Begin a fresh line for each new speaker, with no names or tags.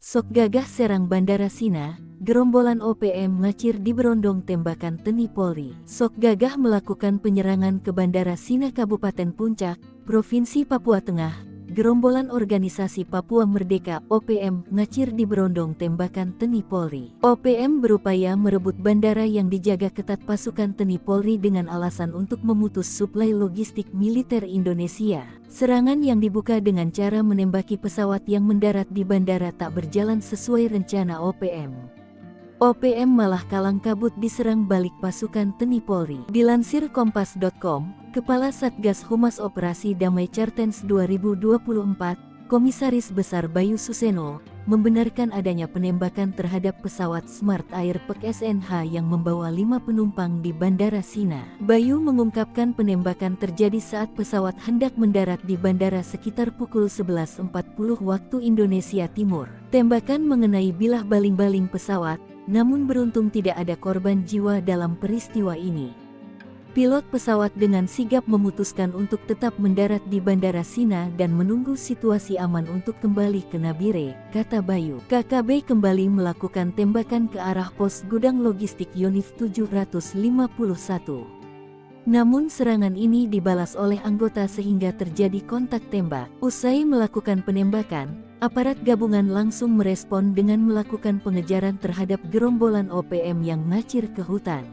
Sok gagah serang Bandara Sina, gerombolan OPM ngacir di berondong tembakan TNI Polri. Sok gagah melakukan penyerangan ke Bandara Sina Kabupaten Puncak, Provinsi Papua Tengah. Gerombolan Organisasi Papua Merdeka (OPM) ngacir di berondong tembakan TNI Polri. OPM berupaya merebut bandara yang dijaga ketat pasukan TNI Polri dengan alasan untuk memutus suplai logistik militer Indonesia. Serangan yang dibuka dengan cara menembaki pesawat yang mendarat di bandara tak berjalan sesuai rencana OPM. OPM malah kalang kabut diserang balik pasukan TNI Polri. Dilansir Kompas.com, Kepala Satgas Humas Operasi Damai Cartens 2024, Komisaris Besar Bayu Suseno, membenarkan adanya penembakan terhadap pesawat Smart Air PKSNH yang membawa 5 penumpang di Bandara Sina. Bayu mengungkapkan penembakan terjadi saat pesawat hendak mendarat di bandara sekitar pukul 11.40 waktu Indonesia Timur. Tembakan mengenai bilah baling-baling pesawat, namun beruntung tidak ada korban jiwa dalam peristiwa ini. Pilot pesawat dengan sigap memutuskan untuk tetap mendarat di Bandara Sina dan menunggu situasi aman untuk kembali ke Nabire, kata Bayu. KKB kembali melakukan tembakan ke arah pos gudang logistik Yonif 751. Namun serangan ini dibalas oleh anggota sehingga terjadi kontak tembak. Usai melakukan penembakan, aparat gabungan langsung merespon dengan melakukan pengejaran terhadap gerombolan OPM yang ngacir ke hutan.